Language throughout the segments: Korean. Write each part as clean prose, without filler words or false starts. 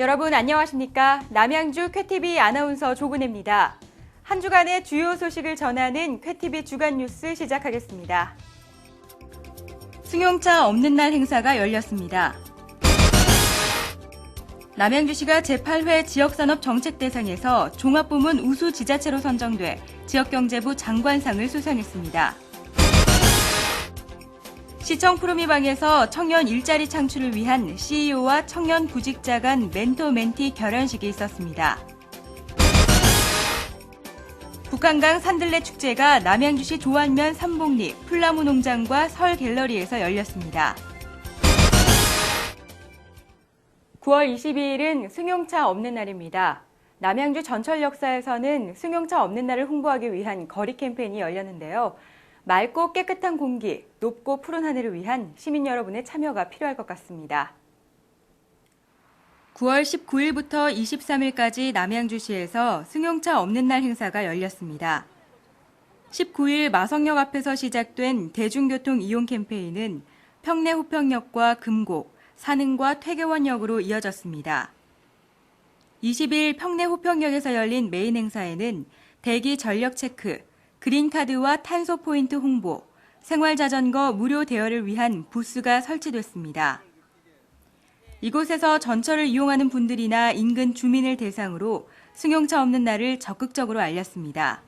여러분 안녕하십니까? 남양주 쾌TV 아나운서 조근혜입니다. 한 주간의 주요 소식을 전하는 쾌TV 주간 뉴스 시작하겠습니다. 승용차 없는 날 행사가 열렸습니다. 남양주시가 제8회 지역산업 정책대상에서 종합부문 우수 지자체로 선정돼 지역경제부 장관상을 수상했습니다. 시청 푸르미방에서 청년 일자리 창출을 위한 CEO와 청년 구직자 간 멘토-멘티 결연식이 있었습니다. 북한강 산들레 축제가 남양주시 조안면 삼봉리 풀나무 농장과 설 갤러리에서 열렸습니다. 9월 22일은 승용차 없는 날입니다. 남양주 전철역사에서는 승용차 없는 날을 홍보하기 위한 거리 캠페인이 열렸는데요. 맑고 깨끗한 공기, 높고 푸른 하늘을 위한 시민 여러분의 참여가 필요할 것 같습니다. 9월 19일부터 23일까지 남양주시에서 승용차 없는 날 행사가 열렸습니다. 19일 마성역 앞에서 시작된 대중교통 이용 캠페인은 평내 호평역과 금곡, 산흥과 퇴계원역으로 이어졌습니다. 20일 평내 호평역에서 열린 메인 행사에는 대기 전력 체크, 그린카드와 탄소 포인트 홍보, 생활자전거 무료 대여를 위한 부스가 설치됐습니다. 이곳에서 전철을 이용하는 분들이나 인근 주민을 대상으로 승용차 없는 날을 적극적으로 알렸습니다.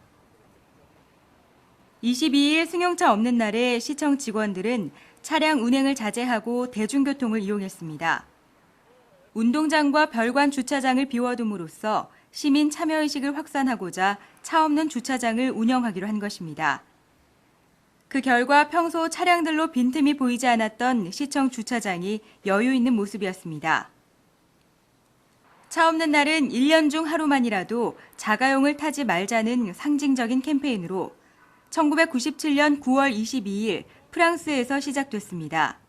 22일 승용차 없는 날에 시청 직원들은 차량 운행을 자제하고 대중교통을 이용했습니다. 운동장과 별관 주차장을 비워둠으로써 시민 참여의식을 확산하고자 차 없는 주차장을 운영하기로 한 것입니다. 그 결과 평소 차량들로 빈틈이 보이지 않았던 시청 주차장이 여유 있는 모습이었습니다. 차 없는 날은 1년 중 하루만이라도 자가용을 타지 말자는 상징적인 캠페인으로 1997년 9월 22일 프랑스에서 시작됐습니다.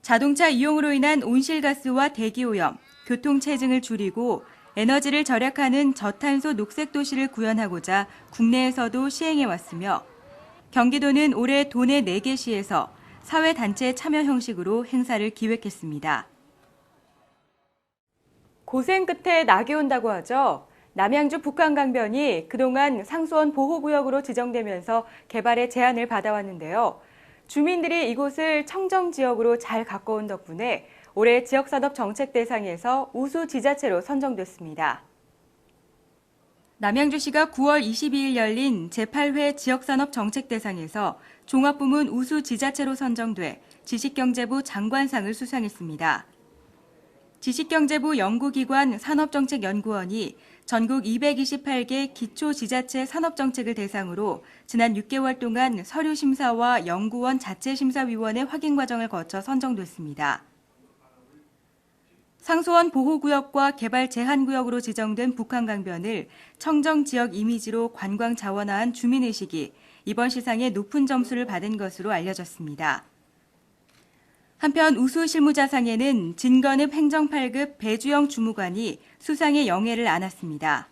자동차 이용으로 인한 온실가스와 대기오염, 교통체증을 줄이고 에너지를 절약하는 저탄소 녹색 도시를 구현하고자 국내에서도 시행해왔으며 경기도는 올해 도내 4개 시에서 사회단체 참여 형식으로 행사를 기획했습니다. 고생 끝에 낙이 온다고 하죠. 남양주 북한강변이 그동안 상수원 보호구역으로 지정되면서 개발의 제한을 받아왔는데요. 주민들이 이곳을 청정지역으로 잘 가꿔온 덕분에 올해 지역산업 정책 대상에서 우수 지자체로 선정됐습니다. 남양주시가 9월 22일 열린 제8회 지역산업 정책 대상에서 종합부문 우수 지자체로 선정돼 지식경제부 장관상을 수상했습니다. 지식경제부 연구기관 산업정책연구원이 전국 228개 기초지자체 산업정책을 대상으로 지난 6개월 동안 서류심사와 연구원 자체심사위원회 확인 과정을 거쳐 선정됐습니다. 상수원 보호구역과 개발 제한구역으로 지정된 북한강변을 청정지역 이미지로 관광 자원화한 주민의식이 이번 시상에 높은 점수를 받은 것으로 알려졌습니다. 한편 우수 실무자상에는 진건읍 행정 8급 배주영 주무관이 수상의 영예를 안았습니다.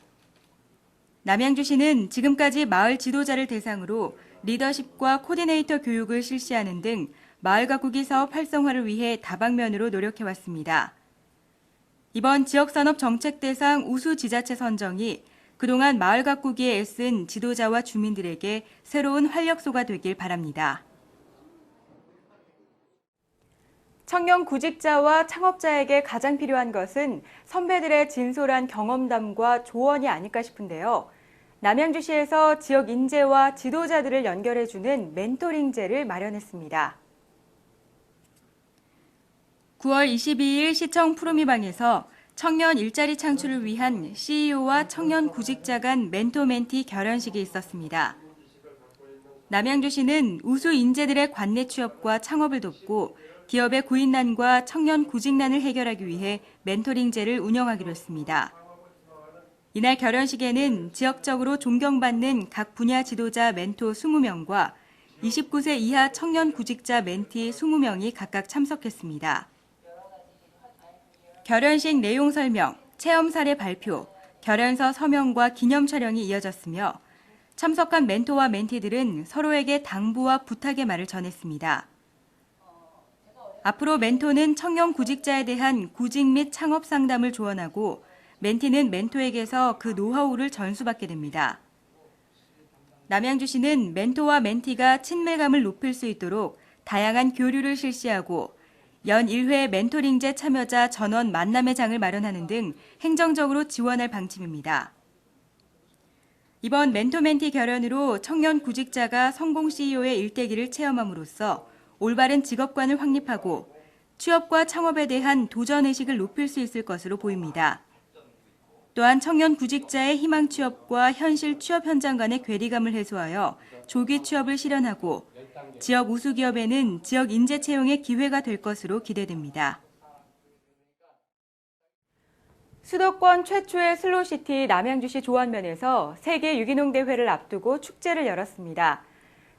남양주시는 지금까지 마을 지도자를 대상으로 리더십과 코디네이터 교육을 실시하는 등 마을 가꾸기 사업 활성화를 위해 다방면으로 노력해왔습니다. 이번 지역산업 정책 대상 우수 지자체 선정이 그동안 마을 가꾸기에 애쓴 지도자와 주민들에게 새로운 활력소가 되길 바랍니다. 청년 구직자와 창업자에게 가장 필요한 것은 선배들의 진솔한 경험담과 조언이 아닐까 싶은데요. 남양주시에서 지역 인재와 지도자들을 연결해주는 멘토링제를 마련했습니다. 9월 22일 시청 푸르미방에서 청년 일자리 창출을 위한 CEO와 청년 구직자 간 멘토-멘티 결연식이 있었습니다. 남양주시는 우수 인재들의 관내 취업과 창업을 돕고 기업의 구인난과 청년 구직난을 해결하기 위해 멘토링제를 운영하기로 했습니다. 이날 결연식에는 지역적으로 존경받는 각 분야 지도자 멘토 20명과 29세 이하 청년 구직자 멘티 20명이 각각 참석했습니다. 결연식 내용 설명, 체험 사례 발표, 결연서 서명과 기념 촬영이 이어졌으며 참석한 멘토와 멘티들은 서로에게 당부와 부탁의 말을 전했습니다. 앞으로 멘토는 청년 구직자에 대한 구직 및 창업 상담을 조언하고 멘티는 멘토에게서 그 노하우를 전수받게 됩니다. 남양주시는 멘토와 멘티가 친밀감을 높일 수 있도록 다양한 교류를 실시하고 연 1회 멘토링제 참여자 전원 만남의 장을 마련하는 등 행정적으로 지원할 방침입니다. 이번 멘토-멘티 결연으로 청년 구직자가 성공 CEO의 일대기를 체험함으로써 올바른 직업관을 확립하고 취업과 창업에 대한 도전의식을 높일 수 있을 것으로 보입니다. 또한 청년 구직자의 희망 취업과 현실 취업 현장 간의 괴리감을 해소하여 조기 취업을 실현하고 지역 우수 기업에는 지역 인재 채용의 기회가 될 것으로 기대됩니다. 수도권 최초의 슬로시티 남양주시 조원면에서 세계 유기농 대회를 앞두고 축제를 열었습니다.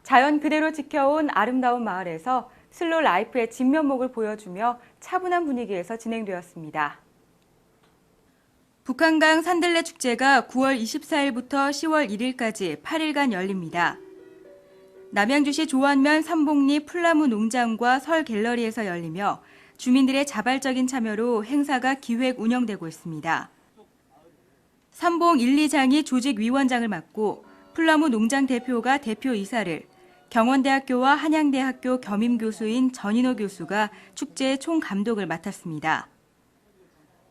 자연 그대로 지켜온 아름다운 마을에서 슬로 라이프의 진면목을 보여주며 차분한 분위기에서 진행되었습니다. 북한강 산들레 축제가 9월 24일부터 10월 1일까지 8일간 열립니다. 남양주시 조원면 삼봉리 풀나무 농장과 설 갤러리에서 열리며 주민들의 자발적인 참여로 행사가 기획 운영되고 있습니다. 삼봉 1, 2장이 조직위원장을 맡고 풀나무 농장 대표가 대표이사를, 경원대학교와 한양대학교 겸임교수인 전인호 교수가 축제의 총감독을 맡았습니다.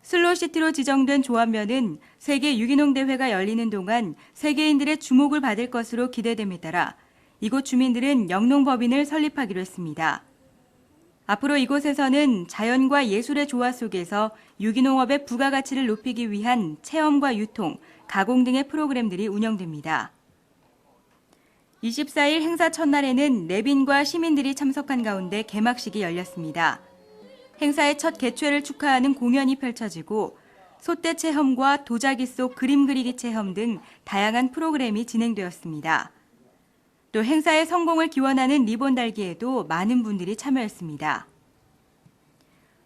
슬로시티로 지정된 조원면은 세계 유기농 대회가 열리는 동안 세계인들의 주목을 받을 것으로 기대됨에 따라 이곳 주민들은 영농법인을 설립하기로 했습니다. 앞으로 이곳에서는 자연과 예술의 조화 속에서 유기농업의 부가가치를 높이기 위한 체험과 유통, 가공 등의 프로그램들이 운영됩니다. 24일 행사 첫날에는 내빈과 시민들이 참석한 가운데 개막식이 열렸습니다. 행사의 첫 개최를 축하하는 공연이 펼쳐지고 솥대 체험과 도자기 속 그림 그리기 체험 등 다양한 프로그램이 진행되었습니다. 또 행사의 성공을 기원하는 리본 달기에도 많은 분들이 참여했습니다.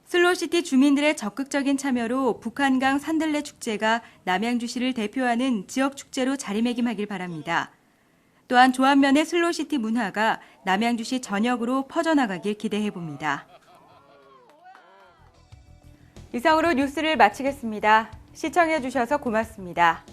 슬로시티 주민들의 적극적인 참여로 북한강 산들레 축제가 남양주시를 대표하는 지역 축제로 자리매김하길 바랍니다. 또한 조안면의 슬로시티 문화가 남양주시 전역으로 퍼져나가길 기대해봅니다. 이상으로 뉴스를 마치겠습니다. 시청해주셔서 고맙습니다.